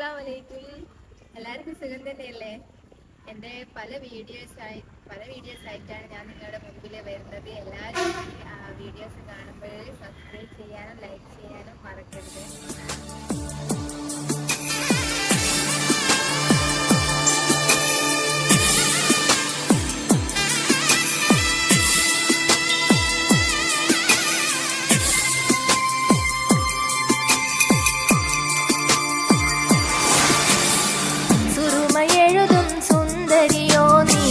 അസ്സലാമലൈക്കും. എല്ലാവർക്കും സുഖം തന്നെയല്ലേ? എൻ്റെ പല വീഡിയോസ് ആയിട്ടാണ് ഞാൻ നിങ്ങളുടെ മുമ്പിൽ വരുന്നത്. എല്ലാവരും വീഡിയോസ് കാണുമ്പോൾ സബ്സ്ക്രൈബ് ചെയ്യാനും ലൈക്ക് ചെയ്യാനും മറക്കരുത്. എഴുതും സുന്ദരിയോ നീ,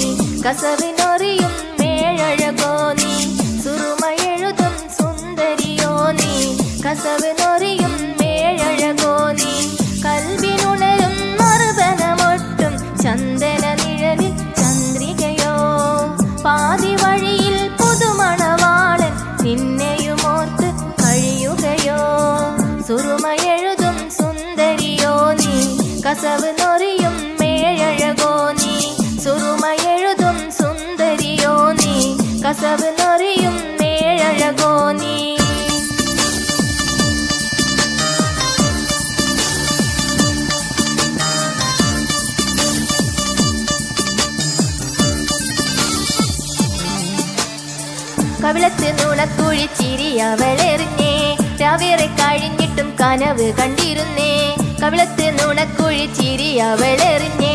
കസവിനൊറിയും മേഴഴകോ നീ. സുറുമയെഴുതും സുന്ദരിയോ നീ, കസവിനൊറിയും മേഴഴകോ നീ. കൽവിനുണരും മറുപനമൊട്ടും ചന്ദന നിഴലിൽ ചന്ദ്രികയോ. പാതി വഴിയിൽ പുതുമണവാളൻ നിന്നെയുമോർത്ത് കഴിയുകയോ. സുറുമയെഴുതും സുന്ദരിയോ നീ, കസവ് നൊറിയും മേഴഴകോ നീ. സുറുമയെഴുതും സുന്ദരിയോ നീ, കസവ് നൊറിയും മേഴഴകോ നീ. കവിളത്ത് നുണക്കുഴിച്ചിരി അവളെറിഞ്ഞേ, രാവേറെ കഴിഞ്ഞിട്ടും കനവ് കണ്ടിരുന്നേ. കവിളത്ത് നുണക്കുഴിച്ചിരി അവളെറിഞ്ഞേ,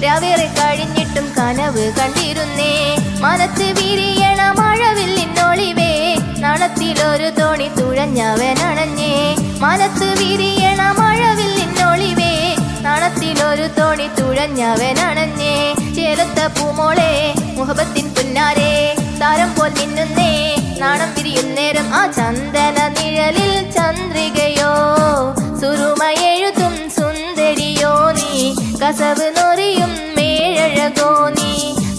രാവേറെ കഴിഞ്ഞിട്ടും കനവ് കണ്ടിരുന്നേ. മനത്ത് വിരിയണ മഴവില്ലിന്നൊളിവേ, നാണത്തിലൊരു തോണി തുഴഞ്ഞവനണഞ്ഞേ. മനത്ത് വിരിയണ മഴവില്ലിന്നൊളിവേ, നാണത്തിലൊരു തോണി തുഴഞ്ഞവനണഞ്ഞേ. ചേലത്ത പൂമോളെ മുഹബത്തിൻ പുന്നാരെ, താരം പോൽ മിന്നുന്നേ നാണം വിരിയുന്നേരം ആ ചന്ദന നിഴലിൽ ചന്ദ്രികയോ. സുറുമയെഴുതും സുന്ദരിയോ നീ, കസവ് നൊറിയും മേഴഴകോ നീ.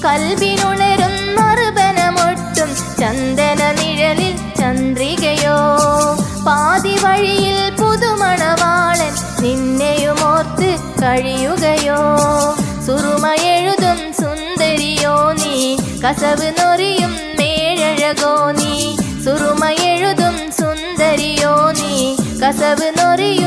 കൽവിനുണരും മറുപനമൊട്ടും ചന്ദന നിഴലിൽ ചന്ദ്രികയോ. പാതി വഴിയിൽ പുതുമണവാളൻ നിന്നെയുമോർത്ത് കഴിയുകയോ. സുറുമയെഴുതും സുന്ദരിയോ നീ, കസവ് നൊറിയും മേഴഴകോ നീ. സുറുമയെഴുതും സുന്ദരിയോ നീ, കസവ് നൊറിയും